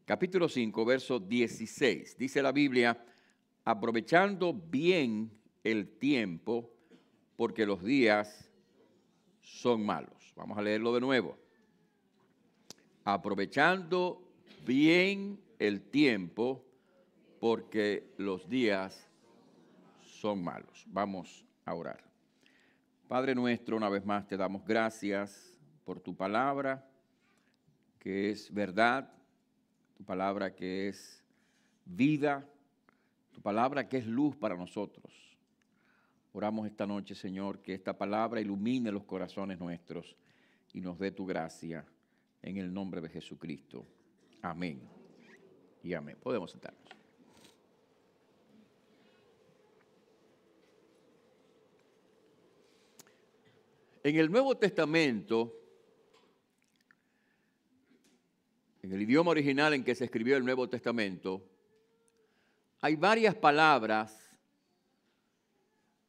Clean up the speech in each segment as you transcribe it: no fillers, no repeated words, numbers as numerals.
capítulo 5, verso 16. Dice la Biblia, aprovechando bien el tiempo, porque los días son malos. Vamos a leerlo de nuevo. Aprovechando bien el tiempo, porque los días son malos. Vamos a orar. Padre nuestro, una vez más te damos gracias por tu palabra, que es verdad, tu palabra que es vida, tu palabra que es luz para nosotros. Oramos esta noche, Señor, que esta palabra ilumine los corazones nuestros y nos dé tu gracia en el nombre de Jesucristo. Amén y amén. Podemos sentarnos. En el Nuevo Testamento, en el idioma original en que se escribió el Nuevo Testamento, hay varias palabras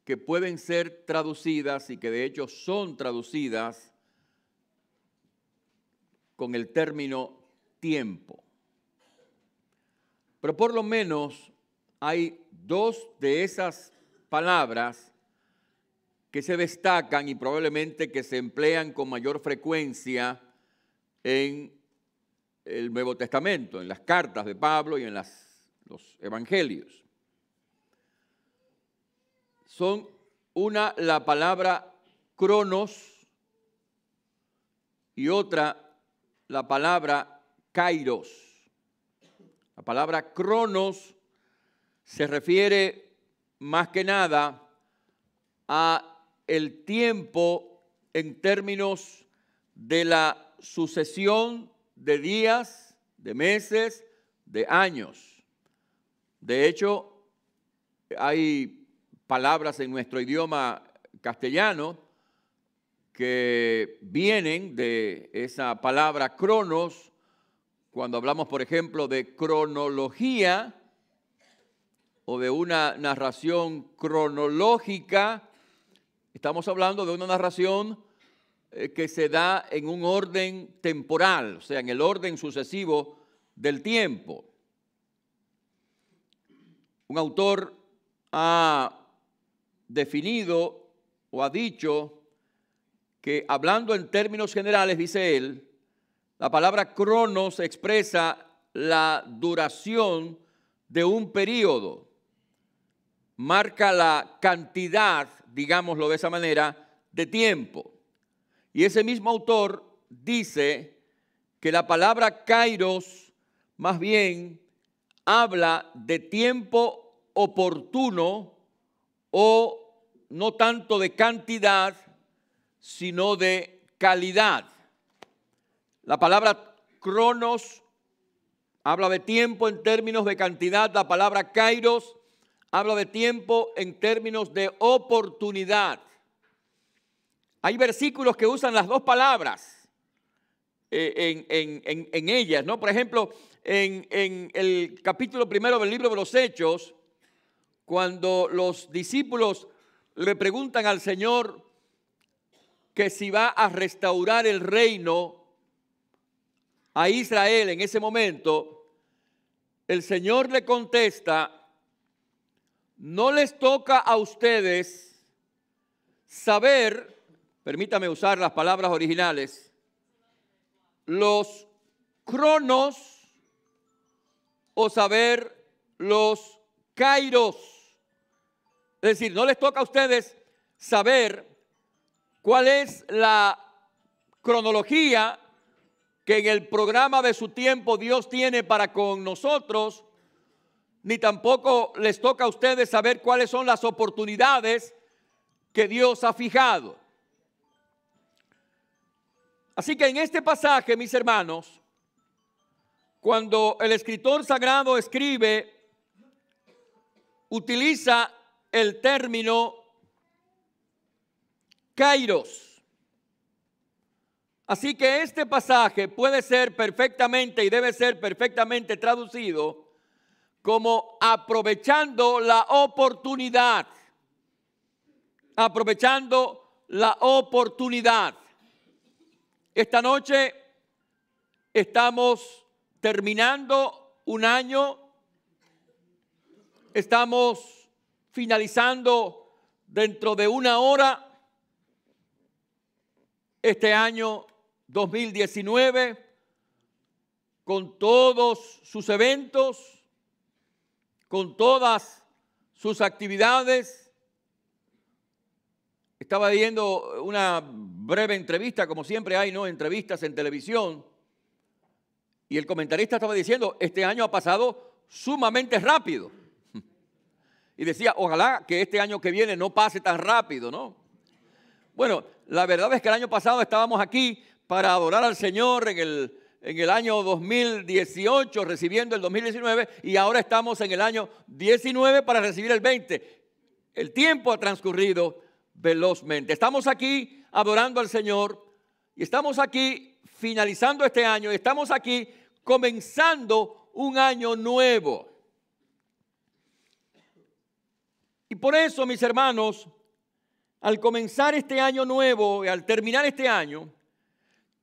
que pueden ser traducidas y que de hecho son traducidas con el término tiempo. Pero por lo menos hay dos de esas palabras que se destacan y probablemente que se emplean con mayor frecuencia en el Nuevo Testamento, en las cartas de Pablo y en los evangelios. Son una, la palabra cronos, y otra, la palabra kairos. La palabra cronos se refiere más que nada a el tiempo en términos de la sucesión de días, de meses, de años. De hecho, hay palabras en nuestro idioma castellano que vienen de esa palabra cronos, cuando hablamos, por ejemplo, de cronología o de una narración cronológica. Estamos hablando de una narración que se da en un orden temporal, o sea, en el orden sucesivo del tiempo. Un autor ha definido o ha dicho que, hablando en términos generales, dice él, la palabra cronos expresa la duración de un periodo, marca la cantidad, digámoslo de esa manera, de tiempo. Y ese mismo autor dice que la palabra kairos más bien habla de tiempo oportuno, o no tanto de cantidad, sino de calidad. La palabra cronos habla de tiempo en términos de cantidad. La palabra kairos habla de tiempo en términos de oportunidad. Hay versículos que usan las dos palabras en ellas, ¿no? Por ejemplo, en el capítulo 1 del libro de los Hechos, cuando los discípulos le preguntan al Señor que si va a restaurar el reino a Israel en ese momento, el Señor le contesta: no les toca a ustedes saber, permítame usar las palabras originales, los cronos o saber los kairos. Es decir, no les toca a ustedes saber cuál es la cronología que en el programa de su tiempo Dios tiene para con nosotros, ni tampoco les toca a ustedes saber cuáles son las oportunidades que Dios ha fijado. Así que en este pasaje, mis hermanos, cuando el escritor sagrado escribe, utiliza el término kairos. Así que este pasaje puede ser perfectamente y debe ser perfectamente traducido como aprovechando la oportunidad. Aprovechando la oportunidad. Esta noche estamos terminando un año, estamos finalizando dentro de una hora este año 2019 con todos sus eventos, con todas sus actividades. Estaba viendo una breve entrevista, como siempre hay, ¿no?, entrevistas en televisión, y el comentarista estaba diciendo, este año ha pasado sumamente rápido. Y decía, ojalá que este año que viene no pase tan rápido, ¿no? Bueno, la verdad es que el año pasado estábamos aquí para adorar al Señor en el año 2018, recibiendo el 2019, y ahora estamos en el año 19 para recibir el 20. El tiempo ha transcurrido velozmente. Estamos aquí adorando al Señor y estamos aquí finalizando este año y estamos aquí comenzando un año nuevo. Y por eso, mis hermanos, al comenzar este año nuevo y al terminar este año,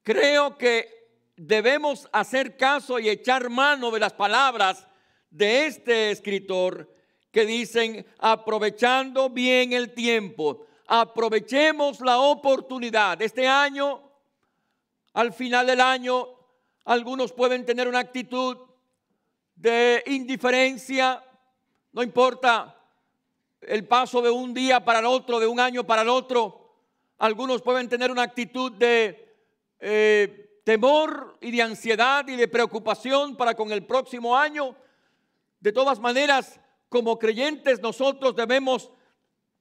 creo que debemos hacer caso y echar mano de las palabras de este escritor que dicen, aprovechando bien el tiempo, aprovechemos la oportunidad. Este año, al final del año, algunos pueden tener una actitud de indiferencia, no importa el paso de un día para el otro, de un año para el otro. Algunos pueden tener una actitud de temor y de ansiedad y de preocupación para con el próximo año. De todas maneras, como creyentes nosotros debemos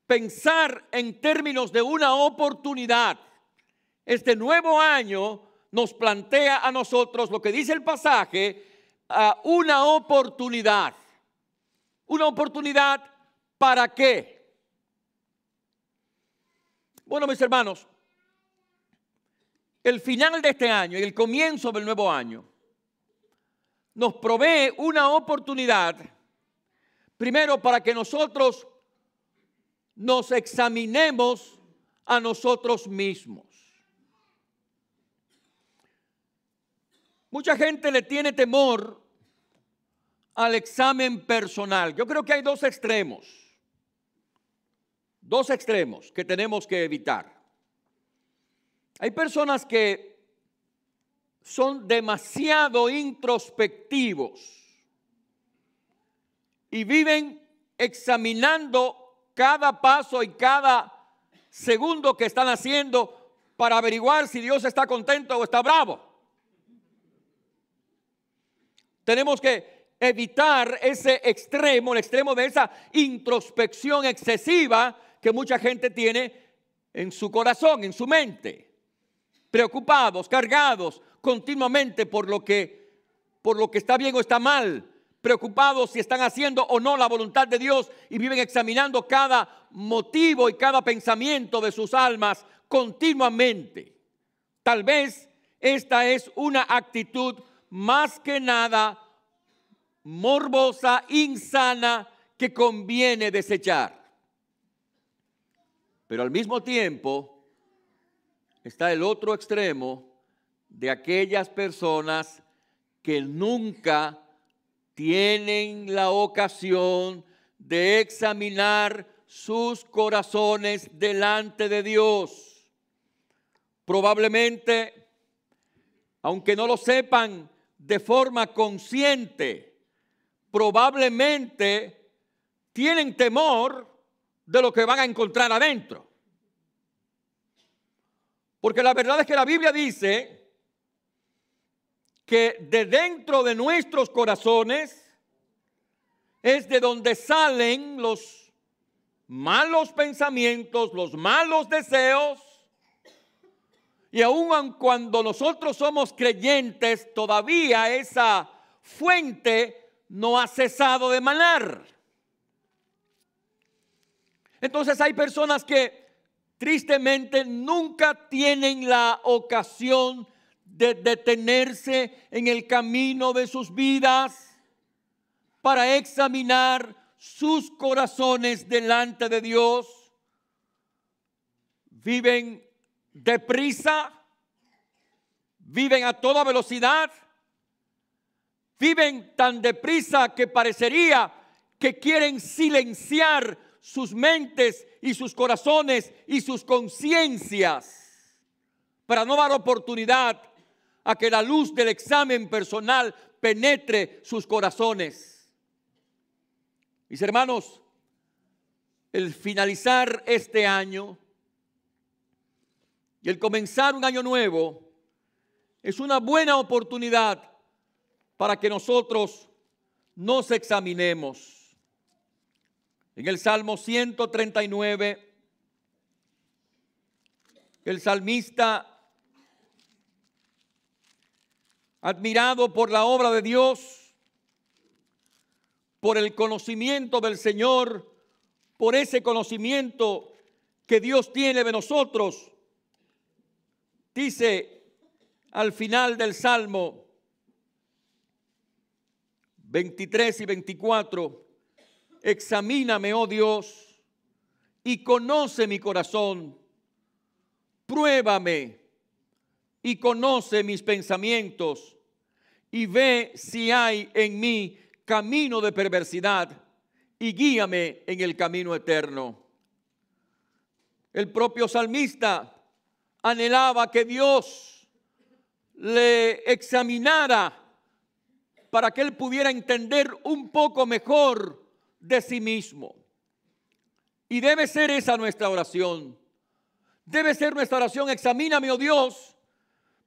pensar en términos de una oportunidad. Este nuevo año nos plantea a nosotros lo que dice el pasaje, una oportunidad. Una oportunidad, ¿para qué? Bueno, mis hermanos, el final de este año y el comienzo del nuevo año nos provee una oportunidad, primero para que nosotros nos examinemos a nosotros mismos. Mucha gente le tiene temor al examen personal. Yo creo que hay dos extremos que tenemos que evitar. Hay personas que son demasiado introspectivos y viven examinando cada paso y cada segundo que están haciendo para averiguar si Dios está contento o está bravo. Tenemos que evitar ese extremo, el extremo de esa introspección excesiva que mucha gente tiene en su corazón, en su mente. Preocupados, cargados continuamente por lo que está bien o está mal. Preocupados si están haciendo o no la voluntad de Dios y viven examinando cada motivo y cada pensamiento de sus almas continuamente. Tal vez esta es una actitud más que nada morbosa, insana, que conviene desechar. Pero al mismo tiempo está el otro extremo de aquellas personas que nunca tienen la ocasión de examinar sus corazones delante de Dios. Probablemente, aunque no lo sepan de forma consciente, probablemente tienen temor de lo que van a encontrar adentro. Porque la verdad es que la Biblia dice que de dentro de nuestros corazones es de donde salen los malos pensamientos, los malos deseos. Y aun cuando nosotros somos creyentes, todavía esa fuente no ha cesado de manar. Entonces hay personas que tristemente nunca tienen la ocasión de detenerse en el camino de sus vidas para examinar sus corazones delante de Dios. Viven deprisa, viven a toda velocidad, Viven tan deprisa que parecería que quieren silenciar sus mentes y sus corazones y sus conciencias para no dar oportunidad a que la luz del examen personal penetre sus corazones. Mis hermanos, el finalizar este año y el comenzar un año nuevo es una buena oportunidad para que nosotros nos examinemos. En el Salmo 139, el salmista, admirado por la obra de Dios, por el conocimiento del Señor, por ese conocimiento que Dios tiene de nosotros, dice al final del Salmo 23 y 24, examíname, oh Dios, y conoce mi corazón, pruébame y conoce mis pensamientos, y ve si hay en mí camino de perversidad, y guíame en el camino eterno. El propio salmista anhelaba que Dios le examinara para que él pudiera entender un poco mejor de sí mismo. Y debe ser esa nuestra oración. Debe ser nuestra oración, examíname, oh Dios,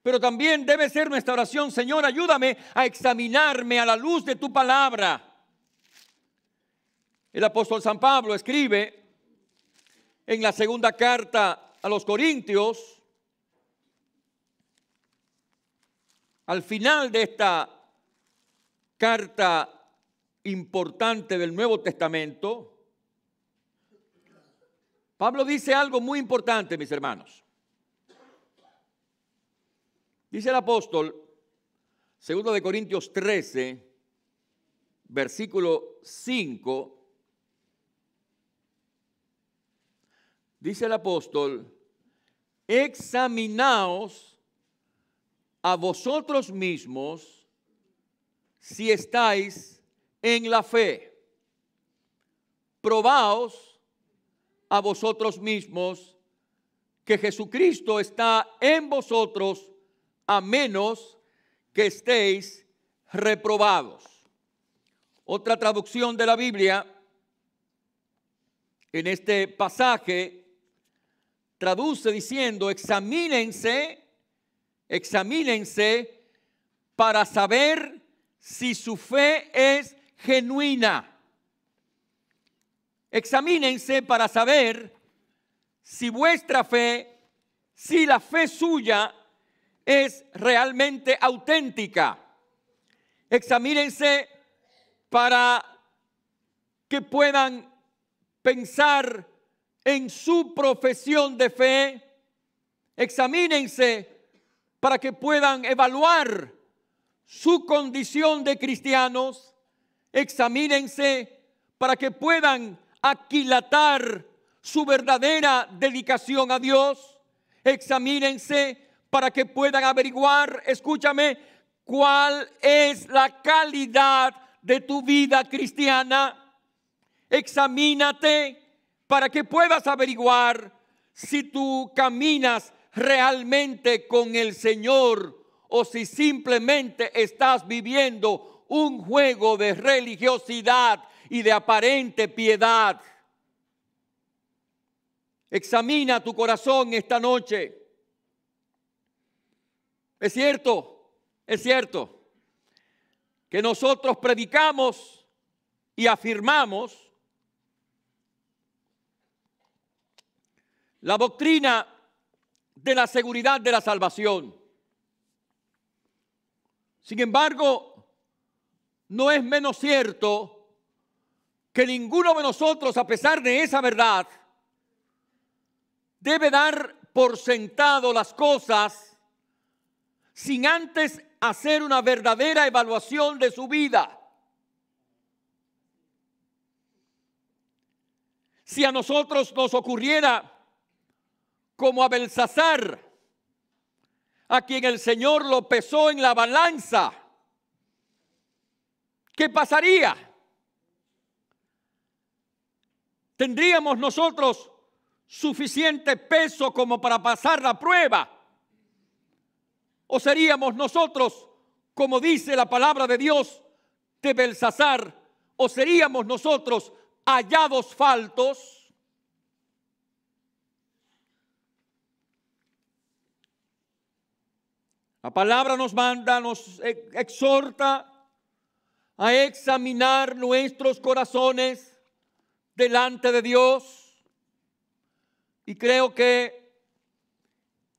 pero también debe ser nuestra oración, Señor, ayúdame a examinarme a la luz de tu palabra. El apóstol San Pablo escribe en la segunda carta a los Corintios, al final de esta carta importante del Nuevo Testamento, Pablo dice algo muy importante, mis hermanos. Dice el apóstol, 2 de Corintios 13, versículo 5, dice el apóstol, examinaos a vosotros mismos si estáis en la fe. Probaos a vosotros mismos que Jesucristo está en vosotros, a menos que estéis reprobados. Otra traducción de la Biblia en este pasaje traduce diciendo, examínense para saber si su fe es genuina. Examínense para saber si vuestra fe, si la fe suya es realmente auténtica. Examínense para que puedan pensar en su profesión de fe. Examínense para que puedan evaluar su condición de cristianos. Examínense para que puedan aquilatar su verdadera dedicación a Dios. Examínense para que puedan averiguar, escúchame, cuál es la calidad de tu vida cristiana. Examínate para que puedas averiguar si tú caminas realmente con el Señor o si simplemente estás viviendo un juego de religiosidad y de aparente piedad. Examina tu corazón esta noche. Es cierto que nosotros predicamos y afirmamos la doctrina de la seguridad de la salvación. Sin embargo, no es menos cierto que ninguno de nosotros, a pesar de esa verdad, debe dar por sentado las cosas sin antes hacer una verdadera evaluación de su vida. Si a nosotros nos ocurriera como a Belsasar, a quien el Señor lo pesó en la balanza ¿qué pasaría? ¿Tendríamos nosotros suficiente peso como para pasar la prueba? ¿O seríamos nosotros, como dice la palabra de Dios de Belsasar, o seríamos nosotros hallados faltos? La palabra nos manda, nos exhorta a examinar nuestros corazones delante de Dios. Y creo que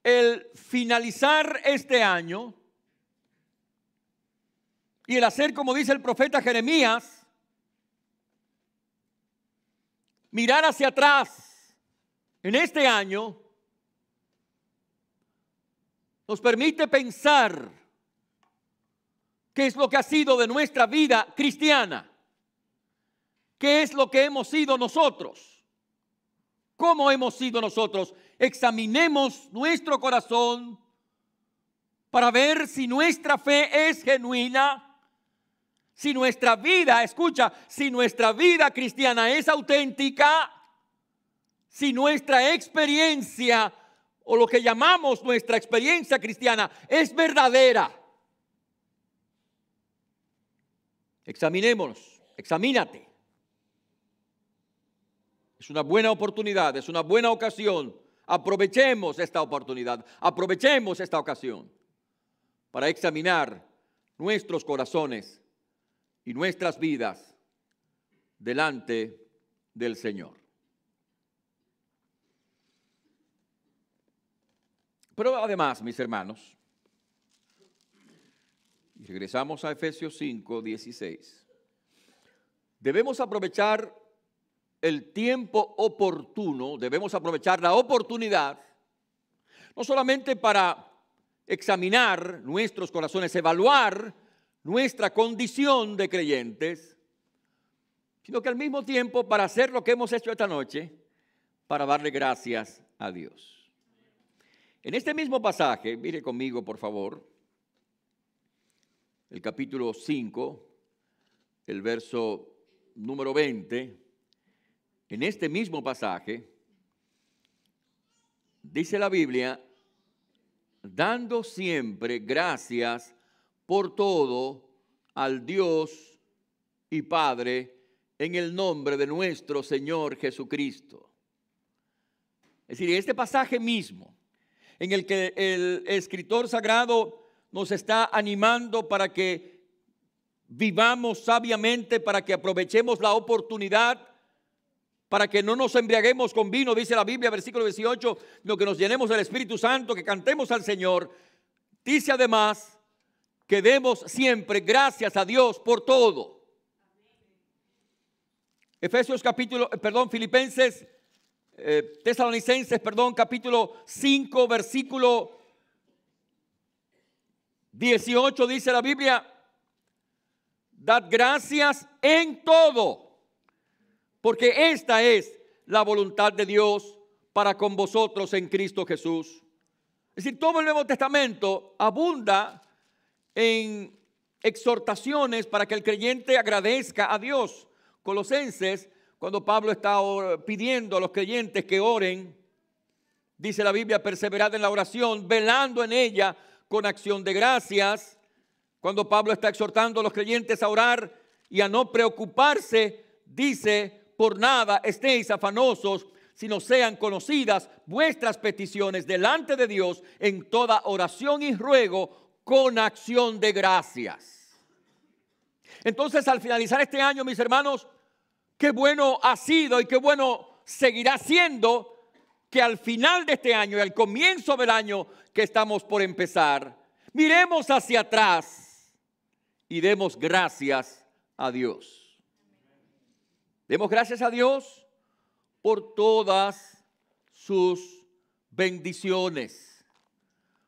el finalizar este año y el hacer como dice el profeta Jeremías, mirar hacia atrás en este año, nos permite pensar qué es lo que ha sido de nuestra vida cristiana, qué es lo que hemos sido nosotros, cómo hemos sido nosotros. Examinemos nuestro corazón para ver si nuestra fe es genuina, si nuestra vida, escucha, si nuestra vida cristiana es auténtica, si nuestra experiencia o lo que llamamos nuestra experiencia cristiana es verdadera. Examinémonos, examínate. Es una buena oportunidad, es una buena ocasión. Aprovechemos esta oportunidad, aprovechemos esta ocasión para examinar nuestros corazones y nuestras vidas delante del Señor. Pero además, mis hermanos, y regresamos a Efesios 5, 16, debemos aprovechar el tiempo oportuno, debemos aprovechar la oportunidad, no solamente para examinar nuestros corazones, evaluar nuestra condición de creyentes, sino que al mismo tiempo para hacer lo que hemos hecho esta noche, para darle gracias a Dios. En este mismo pasaje, mire conmigo por favor, el capítulo 5, el verso número 20, en este mismo pasaje, dice la Biblia, dando siempre gracias por todo al Dios y Padre en el nombre de nuestro Señor Jesucristo. Es decir, este pasaje mismo, en el que el escritor sagrado nos está animando para que vivamos sabiamente, para que aprovechemos la oportunidad, para que no nos embriaguemos con vino, dice la Biblia, versículo 18, sino que nos llenemos del Espíritu Santo, que cantemos al Señor. Dice además que demos siempre gracias a Dios por todo. Filipenses, Tesalonicenses, capítulo 5, versículo 18, dice la Biblia, dad gracias en todo, porque esta es la voluntad de Dios para con vosotros en Cristo Jesús. Es decir, todo el Nuevo Testamento abunda en exhortaciones para que el creyente agradezca a Dios. Colosenses, cuando Pablo está pidiendo a los creyentes que oren, dice la Biblia, perseverad en la oración, velando en ella con acción de gracias. Cuando Pablo está exhortando a los creyentes a orar y a no preocuparse, dice, por nada estéis afanosos, sino sean conocidas vuestras peticiones delante de Dios en toda oración y ruego con acción de gracias. Entonces, al finalizar este año, mis hermanos, qué bueno ha sido y qué bueno seguirá siendo que al final de este año y al comienzo del año que estamos por empezar, miremos hacia atrás y demos gracias a Dios. Demos gracias a Dios por todas sus bendiciones,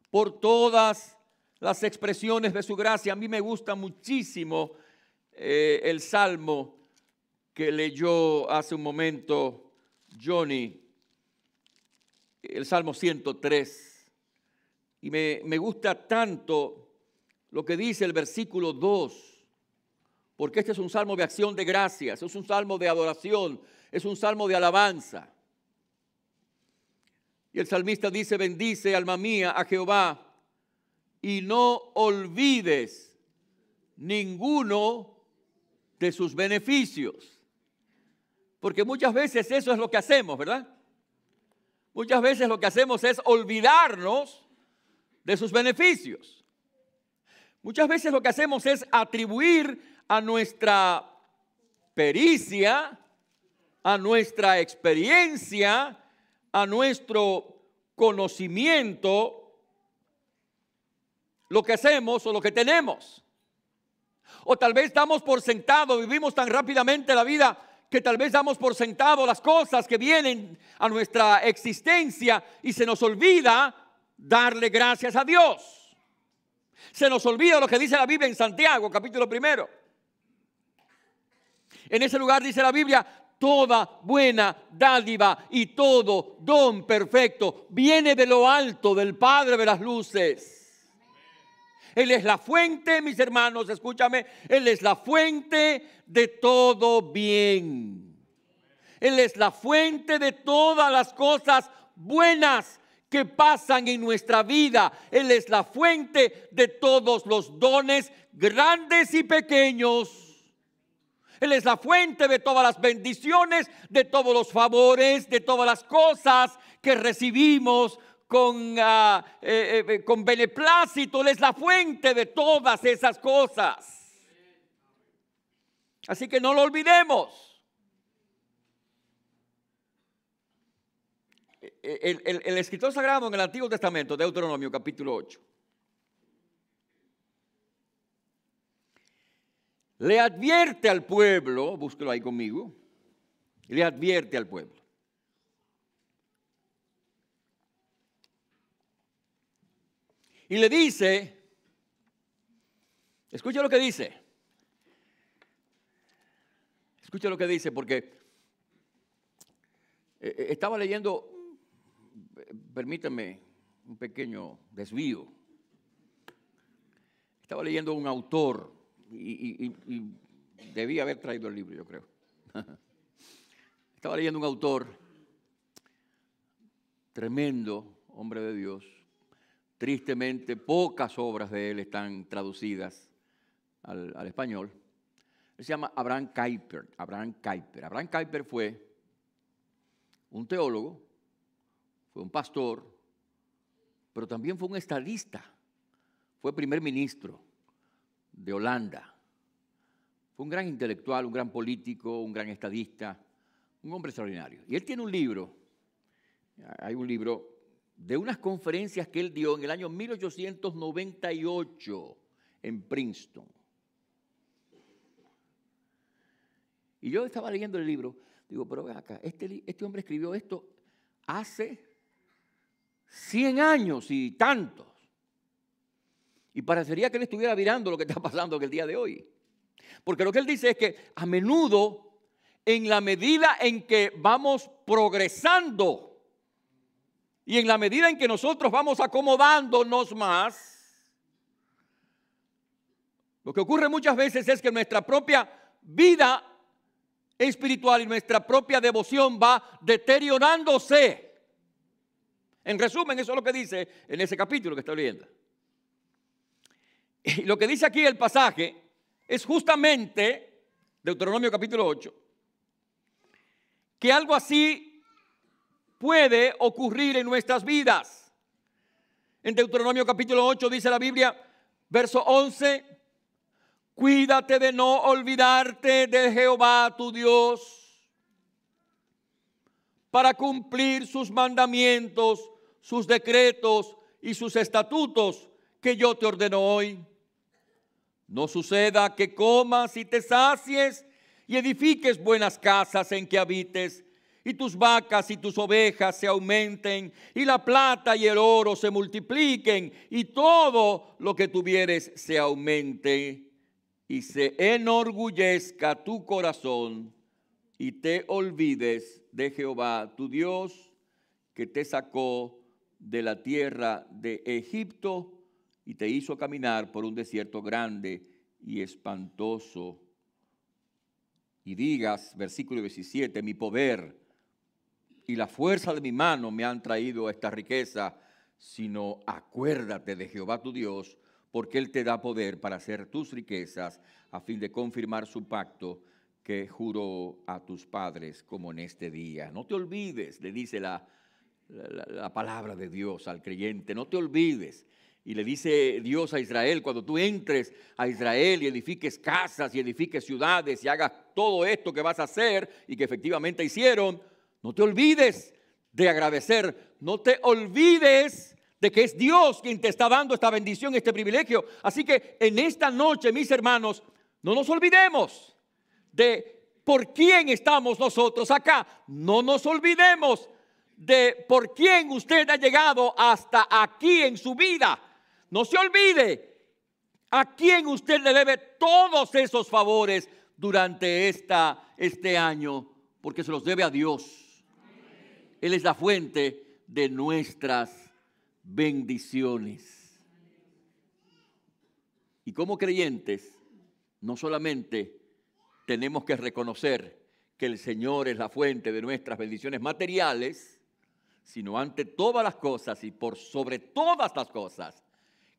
por todas las expresiones de su gracia. A mí me gusta muchísimo el salmo que leyó hace un momento Johnny, el Salmo 103. Y me gusta tanto lo que dice el versículo 2, porque este es un salmo de acción de gracias, es un salmo de adoración, es un salmo de alabanza. Y el salmista dice: bendice, alma mía, a Jehová, y no olvides ninguno de sus beneficios. Porque muchas veces eso es lo que hacemos, ¿verdad? Muchas veces lo que hacemos es olvidarnos de sus beneficios. Muchas veces lo que hacemos es atribuir a nuestra pericia, a nuestra experiencia, a nuestro conocimiento, lo que hacemos o lo que tenemos. O tal vez damos por sentado, vivimos tan rápidamente la vida que tal vez damos por sentado las cosas que vienen a nuestra existencia y se nos olvida darle gracias a Dios. Se nos olvida lo que dice la Biblia en Santiago, capítulo 1. En ese lugar dice la Biblia: toda buena dádiva y todo don perfecto viene de lo alto, del Padre de las luces. Él es la fuente, mis hermanos, escúchame, Él es la fuente de todo bien. Él es la fuente de todas las cosas buenas que pasan en nuestra vida. Él es la fuente de todos los dones, grandes y pequeños. Él es la fuente de todas las bendiciones, de todos los favores, de todas las cosas que recibimos con beneplácito. Él es la fuente de todas esas cosas. Así que no lo olvidemos. El escritor sagrado en el Antiguo Testamento, Deuteronomio capítulo 8, le advierte al pueblo, búsquelo ahí conmigo, le advierte al pueblo. Y le dice, escucha lo que dice. Escucha lo que dice, porque estaba leyendo, permítanme un pequeño desvío. Estaba leyendo un autor y debía haber traído el libro, yo creo. Estaba leyendo un autor tremendo, hombre de Dios. Tristemente, pocas obras de él están traducidas al español. Él se llama Abraham Kuyper. Abraham Kuyper fue un teólogo, fue un pastor, pero también fue un estadista. Fue primer ministro de Holanda. Fue un gran intelectual, un gran político, un gran estadista, un hombre extraordinario. Y él tiene un libro, hay un libro de unas conferencias que él dio en el año 1898 en Princeton. Y yo estaba leyendo el libro, digo, pero ven acá, este hombre escribió esto hace 100 años y tantos. Y parecería que él estuviera mirando lo que está pasando en el día de hoy. Porque lo que él dice es que a menudo, en la medida en que vamos progresando y en la medida en que nosotros vamos acomodándonos más, lo que ocurre muchas veces es que nuestra propia vida espiritual y nuestra propia devoción va deteriorándose. En resumen, eso es lo que dice en ese capítulo que estoy leyendo. Y lo que dice aquí el pasaje es justamente, Deuteronomio capítulo 8, que algo así puede ocurrir en nuestras vidas. En Deuteronomio capítulo 8 dice la Biblia, verso 11, cuídate de no olvidarte de Jehová tu Dios, para cumplir sus mandamientos, sus decretos y sus estatutos que yo te ordeno hoy. No suceda que comas y te sacies y edifiques buenas casas en que habites, y tus vacas y tus ovejas se aumenten, y la plata y el oro se multipliquen, y todo lo que tuvieres se aumente, y se enorgullezca tu corazón, y te olvides de Jehová tu Dios, que te sacó de la tierra de Egipto y te hizo caminar por un desierto grande y espantoso y digas, versículo 17, mi poder y la fuerza de mi mano me han traído esta riqueza, sino acuérdate de Jehová tu Dios, porque Él te da poder para hacer tus riquezas, a fin de confirmar su pacto que juró a tus padres, como en este día. No te olvides, le dice la palabra de Dios al creyente, no te olvides. Y le dice Dios a Israel, cuando tú entres a Israel y edifiques casas y edifiques ciudades y hagas todo esto que vas a hacer y que efectivamente hicieron, no te olvides de agradecer, no te olvides de que es Dios quien te está dando esta bendición, este privilegio. Así que en esta noche, mis hermanos, no nos olvidemos de por quién estamos nosotros acá. No nos olvidemos de por quién usted ha llegado hasta aquí en su vida. No se olvide a quién usted le debe todos esos favores durante este año, porque se los debe a Dios. Él es la fuente de nuestras bendiciones. Y como creyentes, no solamente tenemos que reconocer que el Señor es la fuente de nuestras bendiciones materiales, sino ante todas las cosas y por sobre todas las cosas,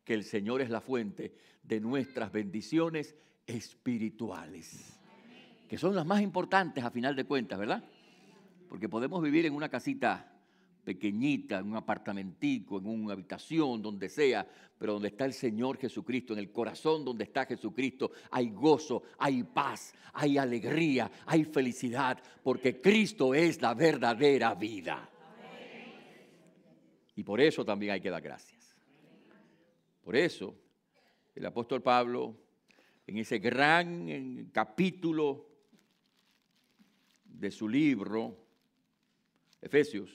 que el Señor es la fuente de nuestras bendiciones espirituales, que son las más importantes a final de cuentas, ¿verdad? Porque podemos vivir en una casita pequeñita, en un apartamentico, en una habitación, donde sea, pero donde está el Señor Jesucristo, en el corazón donde está Jesucristo, hay gozo, hay paz, hay alegría, hay felicidad, porque Cristo es la verdadera vida. Y por eso también hay que dar gracias. Por eso el apóstol Pablo, en ese gran capítulo de su libro, Efesios,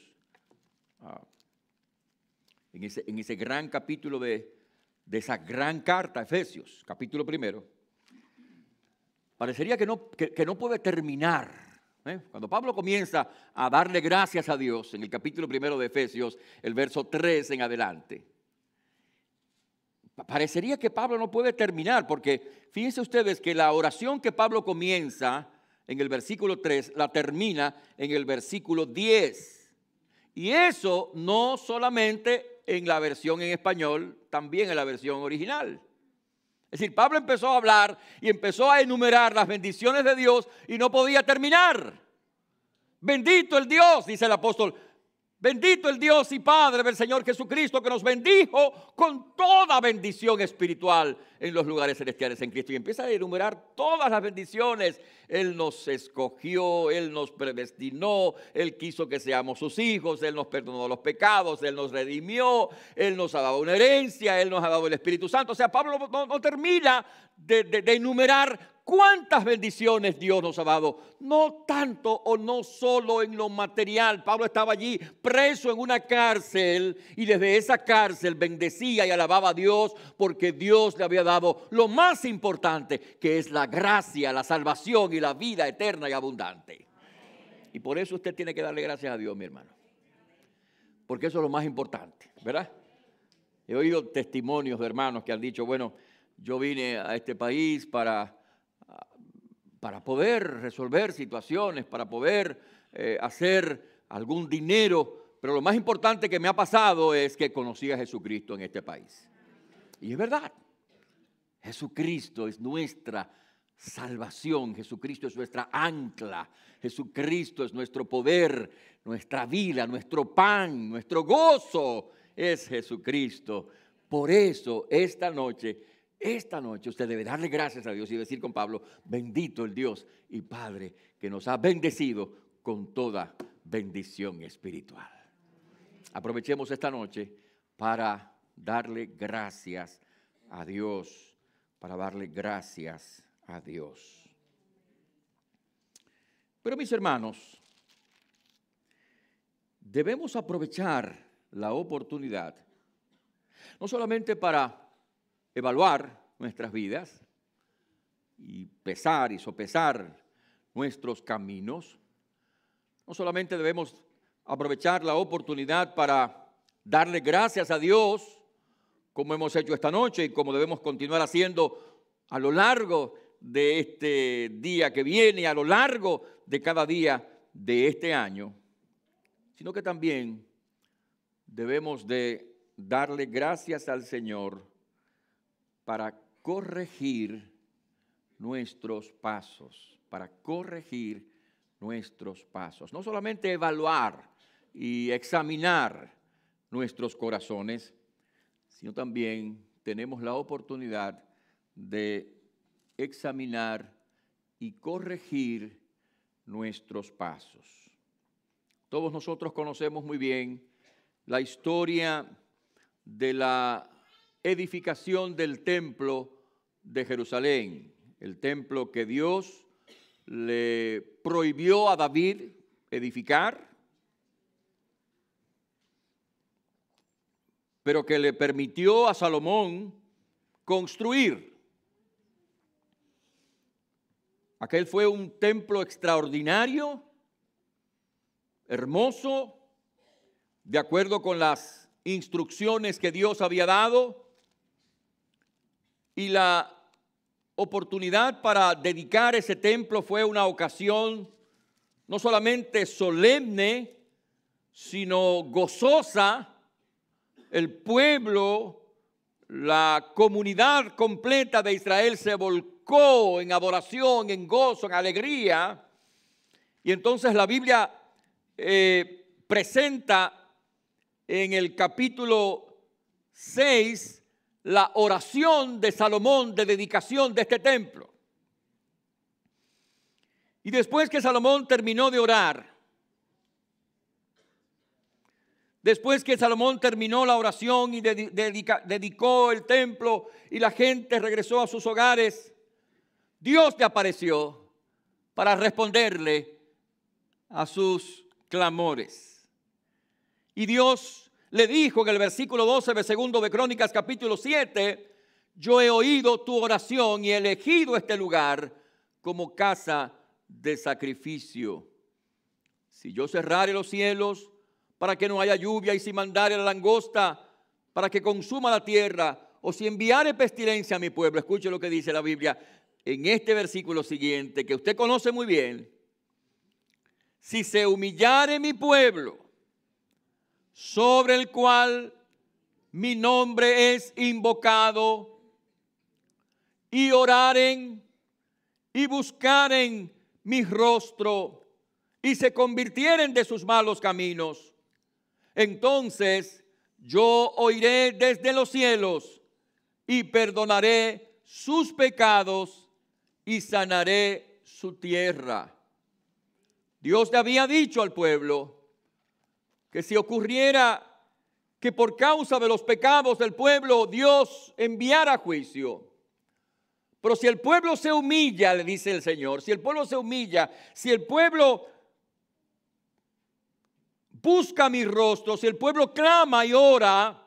en ese gran capítulo de esa gran carta, Efesios, capítulo 1, parecería que no puede terminar. Cuando Pablo comienza a darle gracias a Dios, en el capítulo 1 de Efesios, el verso 3 en adelante, parecería que Pablo no puede terminar, porque fíjense ustedes que la oración que Pablo comienza en el versículo 3, la termina en el versículo 10. Y eso no solamente en la versión en español, también en la versión original. Es decir, Pablo empezó a hablar y empezó a enumerar las bendiciones de Dios y no podía terminar. Bendito el Dios, dice el apóstol. Bendito el Dios y Padre del Señor Jesucristo, que nos bendijo con toda bendición espiritual en los lugares celestiales en Cristo. Y empieza a enumerar todas las bendiciones. Él nos escogió, Él nos predestinó, Él quiso que seamos sus hijos, Él nos perdonó los pecados, Él nos redimió, Él nos ha dado una herencia, Él nos ha dado el Espíritu Santo. O sea, Pablo no termina de enumerar cuántas bendiciones Dios nos ha dado. No tanto o no solo en lo material. Pablo estaba allí preso en una cárcel y desde esa cárcel bendecía y alababa a Dios porque Dios le había dado lo más importante, que es la gracia, la salvación y la vida eterna y abundante. Y por eso usted tiene que darle gracias a Dios, mi hermano, porque eso es lo más importante, ¿verdad? He oído testimonios de hermanos que han dicho, bueno, yo vine a este país para poder resolver situaciones, para poder hacer algún dinero, pero lo más importante que me ha pasado es que conocí a Jesucristo en este país. Y es verdad, Jesucristo es nuestra salvación, Jesucristo es nuestra ancla, Jesucristo es nuestro poder, nuestra vida, nuestro pan, nuestro gozo es Jesucristo. Por eso esta noche usted debe darle gracias a Dios y decir con Pablo, bendito el Dios y Padre que nos ha bendecido con toda bendición espiritual. Aprovechemos esta noche para darle gracias a Dios, para darle gracias a Dios. Pero mis hermanos, debemos aprovechar la oportunidad, no solamente para evaluar nuestras vidas y pesar y sopesar nuestros caminos. No solamente debemos aprovechar la oportunidad para darle gracias a Dios, como hemos hecho esta noche y como debemos continuar haciendo a lo largo de este día que viene, a lo largo de cada día de este año, sino que también debemos de darle gracias al Señor para corregir nuestros pasos, para corregir nuestros pasos. No solamente evaluar y examinar nuestros corazones, sino también tenemos la oportunidad de examinar y corregir nuestros pasos. Todos nosotros conocemos muy bien la historia de la edificación del templo de Jerusalén, el templo que Dios le prohibió a David edificar, pero que le permitió a Salomón construir. Aquel fue un templo extraordinario, hermoso, de acuerdo con las instrucciones que Dios había dado, y la oportunidad para dedicar ese templo fue una ocasión no solamente solemne, sino gozosa. El pueblo, la comunidad completa de Israel se volcó en adoración, en gozo, en alegría. Y entonces la Biblia presenta en el capítulo 6 la oración de Salomón de dedicación de este templo. Y después que Salomón terminó de orar, después que Salomón terminó la oración y dedicó el templo y la gente regresó a sus hogares, Dios le apareció para responderle a sus clamores. Y Dios le dijo en el versículo 12 de segundo de Crónicas capítulo 7, yo he oído tu oración y he elegido este lugar como casa de sacrificio. Si yo cerrare los cielos para que no haya lluvia, y si mandare la langosta para que consuma la tierra, o si enviare pestilencia a mi pueblo, escuche lo que dice la Biblia en este versículo siguiente, que usted conoce muy bien. Si se humillare mi pueblo, sobre el cual mi nombre es invocado, y oraren y buscaren mi rostro, y se convirtieren de sus malos caminos, entonces yo oiré desde los cielos y perdonaré sus pecados y sanaré su tierra. Dios le había dicho al pueblo que si ocurriera que por causa de los pecados del pueblo Dios enviara juicio, pero si el pueblo se humilla, le dice el Señor, si el pueblo se humilla, si el pueblo busca mi rostro, si el pueblo clama y ora,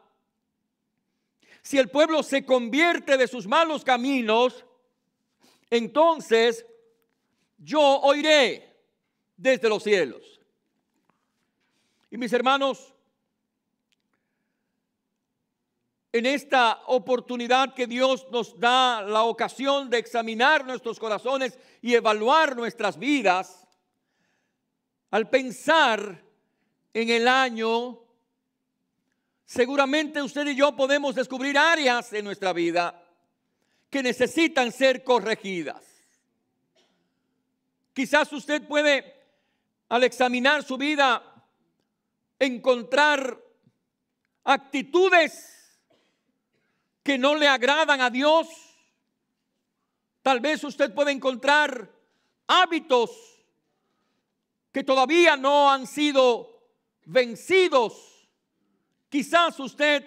si el pueblo se convierte de sus malos caminos, entonces yo oiré desde los cielos. Y mis hermanos, en esta oportunidad que Dios nos da la ocasión de examinar nuestros corazones y evaluar nuestras vidas, al pensar en el año, seguramente usted y yo podemos descubrir áreas en nuestra vida que necesitan ser corregidas. Quizás usted puede, al examinar su vida, encontrar actitudes que no le agradan a Dios. Tal vez usted puede encontrar hábitos que todavía no han sido vencidos. Quizás usted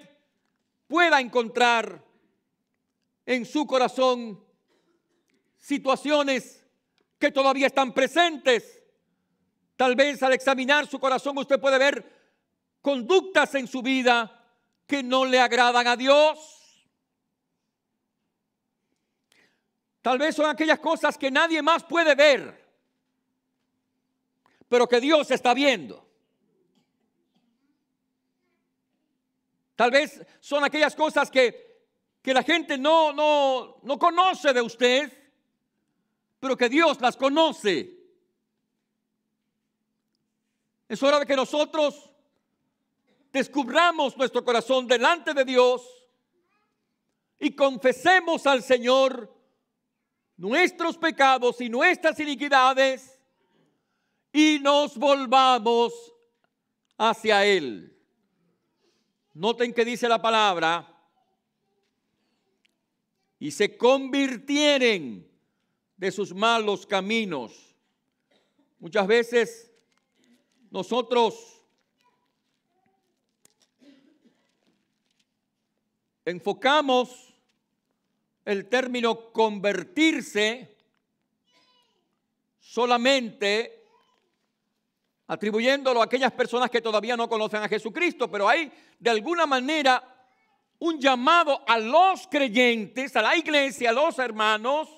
pueda encontrar en su corazón situaciones que todavía están presentes. Tal vez al examinar su corazón usted puede ver conductas en su vida que no le agradan a Dios. Tal vez son aquellas cosas que nadie más puede ver, pero que Dios está viendo. Tal vez son aquellas cosas que la gente no conoce de usted, pero que Dios las conoce. Es hora de que nosotros descubramos nuestro corazón delante de Dios y confesemos al Señor nuestros pecados y nuestras iniquidades y nos volvamos hacia Él. Noten que dice la palabra, y se convirtieren de sus malos caminos. Muchas veces nosotros enfocamos el término convertirse solamente atribuyéndolo a aquellas personas que todavía no conocen a Jesucristo, pero hay de alguna manera un llamado a los creyentes, a la iglesia, a los hermanos,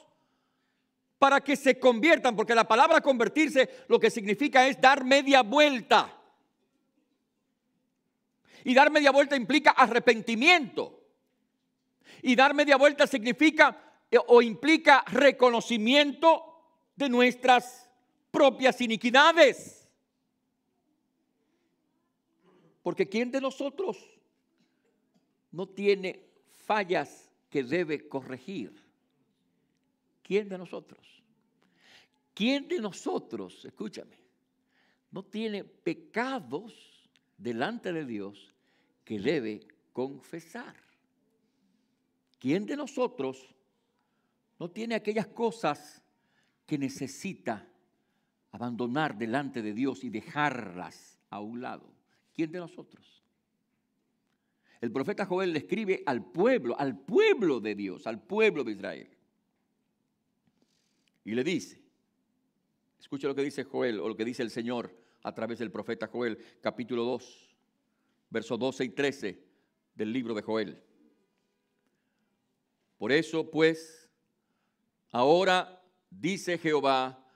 para que se conviertan, porque la palabra convertirse lo que significa es dar media vuelta. Y dar media vuelta implica arrepentimiento. Y dar media vuelta significa o implica reconocimiento de nuestras propias iniquidades. Porque ¿quién de nosotros no tiene fallas que debe corregir? ¿Quién de nosotros? ¿Quién de nosotros, escúchame, no tiene pecados delante de Dios que debe confesar? ¿Quién de nosotros no tiene aquellas cosas que necesita abandonar delante de Dios y dejarlas a un lado? ¿Quién de nosotros? El profeta Joel le escribe al pueblo de Dios, al pueblo de Israel. Y le dice, escucha lo que dice Joel, o lo que dice el Señor a través del profeta Joel, capítulo 2, versos 12 y 13 del libro de Joel. Por eso, pues, ahora dice Jehová,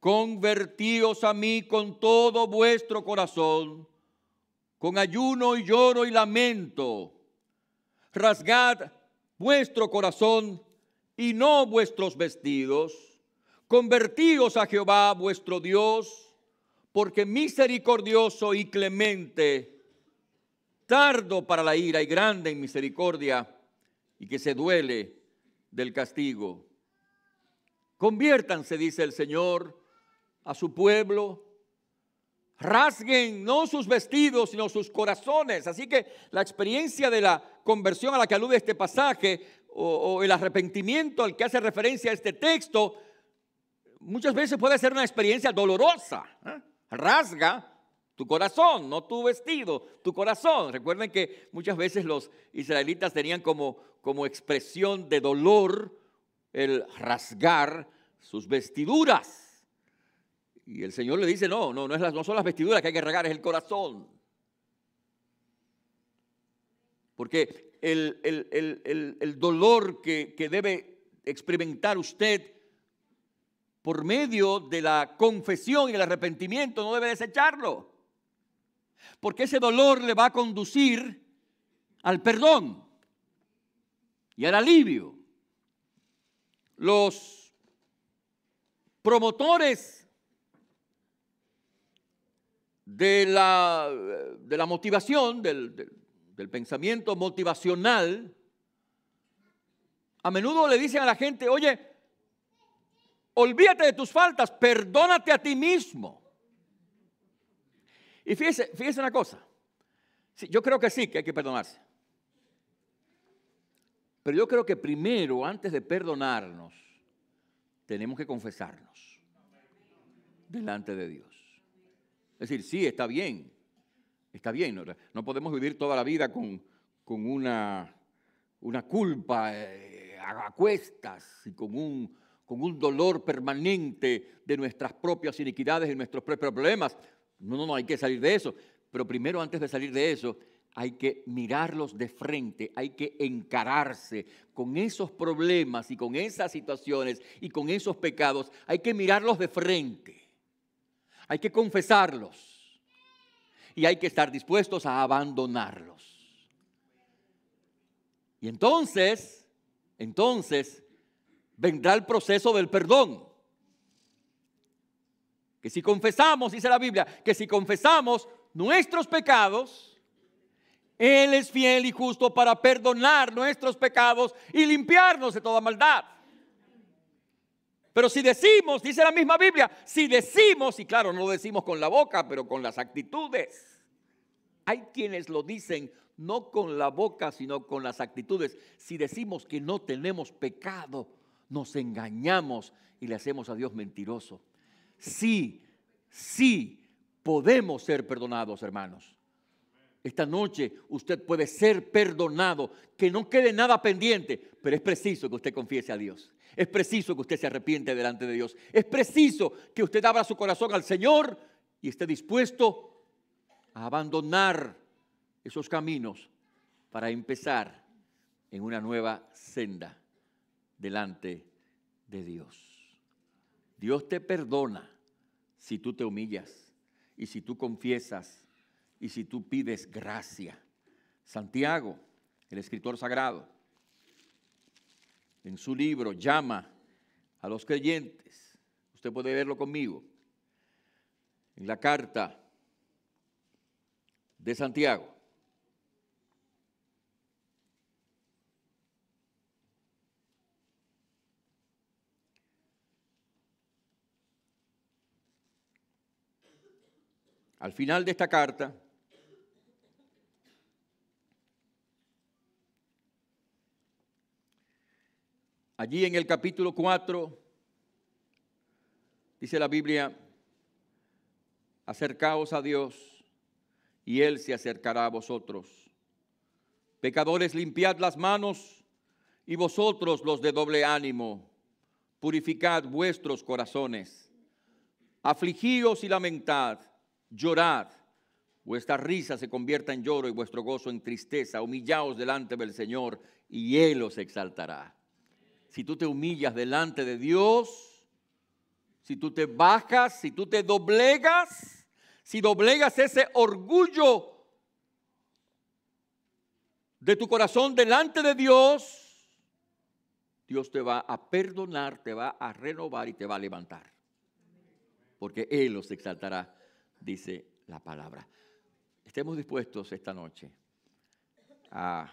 convertíos a mí con todo vuestro corazón, con ayuno y lloro y lamento. Rasgad vuestro corazón y no vuestros vestidos. Convertíos a Jehová vuestro Dios, porque misericordioso y clemente, tardo para la ira y grande en misericordia, y que se duele del castigo. Conviértanse, dice el Señor, a su pueblo. Rasguen no sus vestidos, sino sus corazones. Así que la experiencia de la conversión a la que alude este pasaje, o el arrepentimiento al que hace referencia a este texto, muchas veces puede ser una experiencia dolorosa. Rasga tu corazón, no tu vestido, tu corazón. Recuerden que muchas veces los israelitas tenían como expresión de dolor el rasgar sus vestiduras. Y el Señor le dice, no son las vestiduras que hay que rasgar, es el corazón. Porque el dolor que debe experimentar usted por medio de la confesión y el arrepentimiento no debe desecharlo. Porque ese dolor le va a conducir al perdón y al alivio. Los promotores de la motivación, del pensamiento motivacional, a menudo le dicen a la gente, oye, olvídate de tus faltas, perdónate a ti mismo. Y fíjese una cosa, sí, yo creo que sí, que hay que perdonarse. Pero yo creo que primero, antes de perdonarnos, tenemos que confesarnos delante de Dios. Es decir, sí, está bien, no podemos vivir toda la vida con una culpa a cuestas y con un dolor permanente de nuestras propias iniquidades y nuestros propios problemas. No, hay que salir de eso. Pero primero, antes de salir de eso, hay que mirarlos de frente, hay que encararse con esos problemas y con esas situaciones y con esos pecados. Hay que mirarlos de frente. Hay que confesarlos y hay que estar dispuestos a abandonarlos. Y entonces vendrá el proceso del perdón. Que si confesamos, dice la Biblia, que si confesamos nuestros pecados, Él es fiel y justo para perdonar nuestros pecados y limpiarnos de toda maldad. Pero si decimos, dice la misma Biblia, si decimos, y claro, no lo decimos con la boca, pero con las actitudes. Hay quienes lo dicen no con la boca, sino con las actitudes. Si decimos que no tenemos pecado, nos engañamos y le hacemos a Dios mentiroso. Sí podemos ser perdonados, hermanos. Esta noche usted puede ser perdonado, que no quede nada pendiente, pero es preciso que usted confiese a Dios. Es preciso que usted se arrepiente delante de Dios. Es preciso que usted abra su corazón al Señor y esté dispuesto a abandonar esos caminos para empezar en una nueva senda delante de Dios. Dios te perdona si tú te humillas y si tú confiesas y si tú pides gracia. Santiago, el escritor sagrado, en su libro llama a los creyentes. Usted puede verlo conmigo. En la carta de Santiago. Al final de esta carta, allí en el capítulo 4, dice la Biblia, acercaos a Dios y Él se acercará a vosotros. Pecadores, limpiad las manos y vosotros los de doble ánimo, purificad vuestros corazones. Afligíos y lamentad, llorad, vuestra risa se convierta en lloro y vuestro gozo en tristeza. Humillaos delante del Señor y Él os exaltará. Si tú te humillas delante de Dios, si tú te bajas, si tú te doblegas, si doblegas ese orgullo de tu corazón delante de Dios, Dios te va a perdonar, te va a renovar y te va a levantar. Porque Él os exaltará, dice la palabra. Estemos dispuestos esta noche a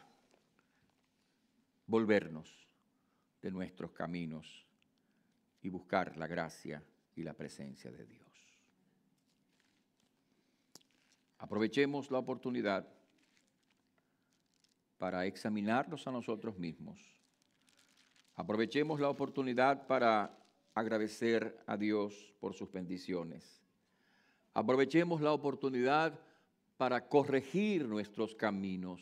volvernos de nuestros caminos y buscar la gracia y la presencia de Dios. Aprovechemos la oportunidad para examinarnos a nosotros mismos. Aprovechemos la oportunidad para agradecer a Dios por sus bendiciones. Aprovechemos la oportunidad para corregir nuestros caminos.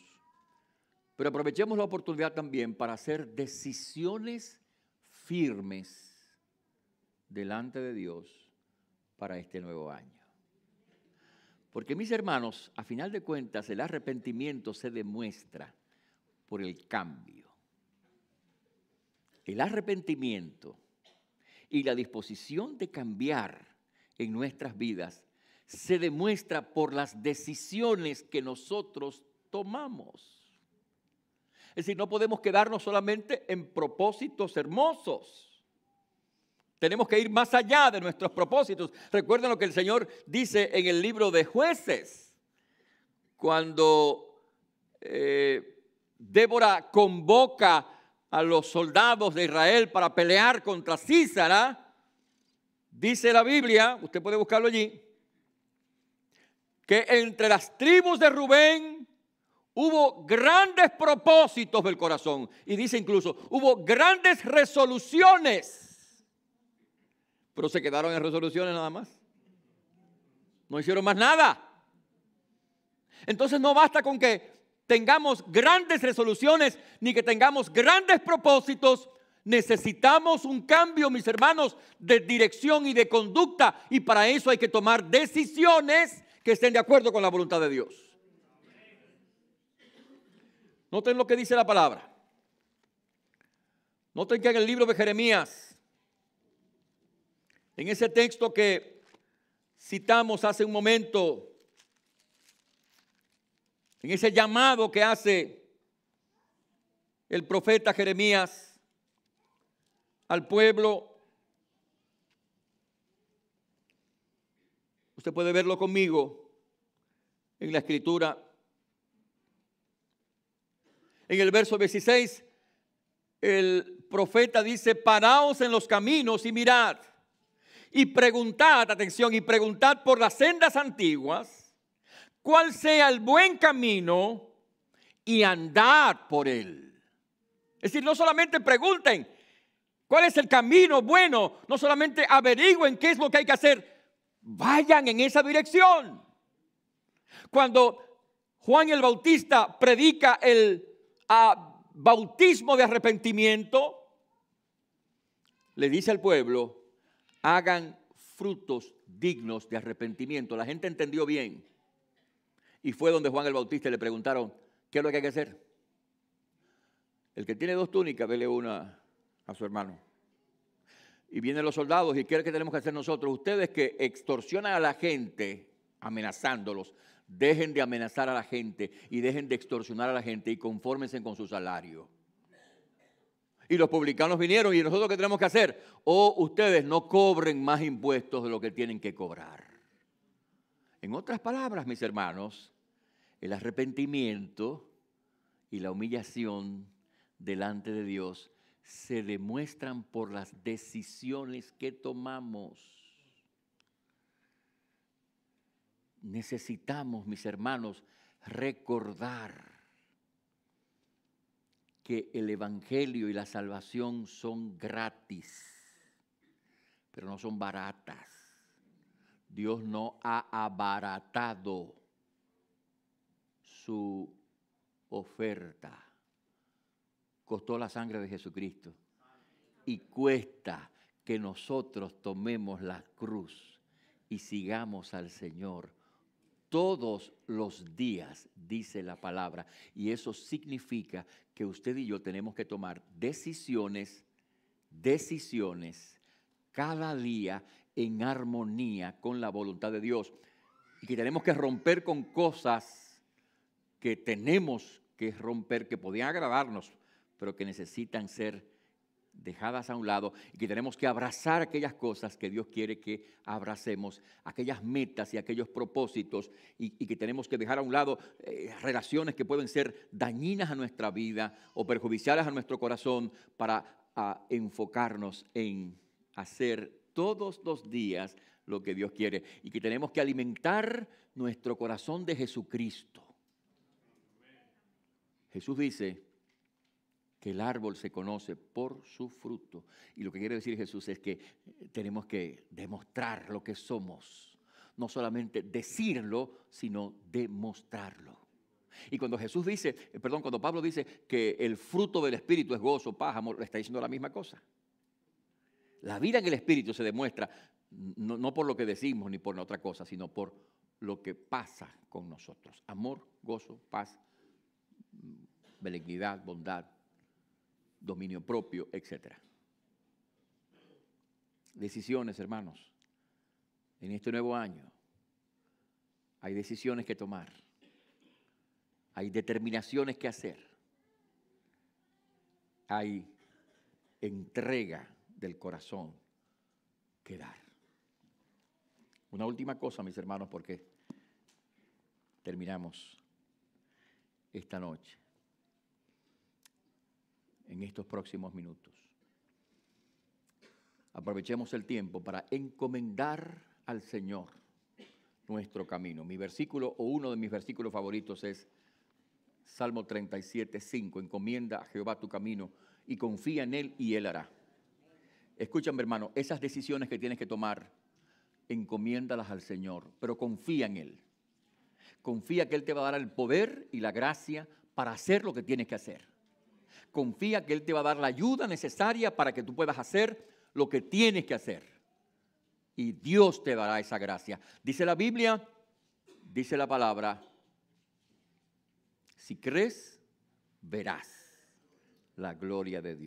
Pero aprovechemos la oportunidad también para hacer decisiones firmes delante de Dios para este nuevo año. Porque, mis hermanos, a final de cuentas, el arrepentimiento se demuestra por el cambio. El arrepentimiento y la disposición de cambiar en nuestras vidas se demuestra por las decisiones que nosotros tomamos. Es decir, no podemos quedarnos solamente en propósitos hermosos. Tenemos que ir más allá de nuestros propósitos. Recuerden lo que el Señor dice en el libro de Jueces. Cuando Débora convoca a los soldados de Israel para pelear contra Sísara, dice la Biblia, usted puede buscarlo allí, que entre las tribus de Rubén hubo grandes propósitos del corazón. Y dice incluso, hubo grandes resoluciones. Pero se quedaron en resoluciones nada más. No hicieron más nada. Entonces no basta con que tengamos grandes resoluciones ni que tengamos grandes propósitos. Necesitamos un cambio, mis hermanos, de dirección y de conducta. Y para eso hay que tomar decisiones que estén de acuerdo con la voluntad de Dios. Noten lo que dice la palabra. Noten que en el libro de Jeremías, en ese texto que citamos hace un momento, en ese llamado que hace el profeta Jeremías al pueblo, Usted puede verlo conmigo en la Escritura. En el verso 16, el profeta dice: paraos en los caminos y mirad, y preguntad, atención, y preguntad por las sendas antiguas, cuál sea el buen camino, y andad por él. Es decir, no solamente pregunten cuál es el camino bueno, no solamente averigüen qué es lo que hay que hacer, vayan en esa dirección. Cuando Juan el Bautista predica el bautismo de arrepentimiento, le dice al pueblo: hagan frutos dignos de arrepentimiento. La gente entendió bien. Y fue donde Juan el Bautista le preguntaron: ¿qué es lo que hay que hacer? El que tiene 2 túnicas, dele una a su hermano. Y vienen los soldados: ¿y qué es lo que tenemos que hacer nosotros? Ustedes que extorsionan a la gente amenazándolos, dejen de amenazar a la gente y dejen de extorsionar a la gente y confórmense con su salario. Y los publicanos vinieron: ¿y nosotros qué tenemos que hacer? Ustedes no cobren más impuestos de lo que tienen que cobrar. En otras palabras, mis hermanos, el arrepentimiento y la humillación delante de Dios se demuestran por las decisiones que tomamos. Necesitamos, mis hermanos, recordar que el Evangelio y la salvación son gratis, pero no son baratas. Dios no ha abaratado su oferta. Costó la sangre de Jesucristo y cuesta que nosotros tomemos la cruz y sigamos al Señor todos los días, dice la palabra. Y eso significa que usted y yo tenemos que tomar decisiones cada día en armonía con la voluntad de Dios. Y que tenemos que romper con cosas que tenemos que romper, que podían agradarnos, pero que necesitan ser dejadas a un lado, y que tenemos que abrazar aquellas cosas que Dios quiere que abracemos, aquellas metas y aquellos propósitos, y que tenemos que dejar a un lado relaciones que pueden ser dañinas a nuestra vida o perjudiciales a nuestro corazón, para enfocarnos en hacer todos los días lo que Dios quiere, y que tenemos que alimentar nuestro corazón de Jesucristo. Jesús dice que el árbol se conoce por su fruto. Y lo que quiere decir Jesús es que tenemos que demostrar lo que somos. No solamente decirlo, sino demostrarlo. Y cuando cuando Pablo dice que el fruto del Espíritu es gozo, paz, amor, le está diciendo la misma cosa. La vida en el Espíritu se demuestra no por lo que decimos ni por otra cosa, sino por lo que pasa con nosotros. Amor, gozo, paz, benignidad, bondad, dominio propio, etc. Decisiones, hermanos. En este nuevo año hay decisiones que tomar. Hay determinaciones que hacer. Hay entrega del corazón que dar. Una última cosa, mis hermanos, porque terminamos esta noche, en estos próximos minutos. Aprovechemos el tiempo para encomendar al Señor nuestro camino. Mi versículo, o uno de mis versículos favoritos, es Salmo 37:5. Encomienda a Jehová tu camino y confía en Él y Él hará. Escúchame, hermano, esas decisiones que tienes que tomar, encomiéndalas al Señor, pero confía en Él. Confía que Él te va a dar el poder y la gracia para hacer lo que tienes que hacer. Confía que Él te va a dar la ayuda necesaria para que tú puedas hacer lo que tienes que hacer. Y Dios te dará esa gracia. Dice la Biblia, dice la palabra: si crees, verás la gloria de Dios.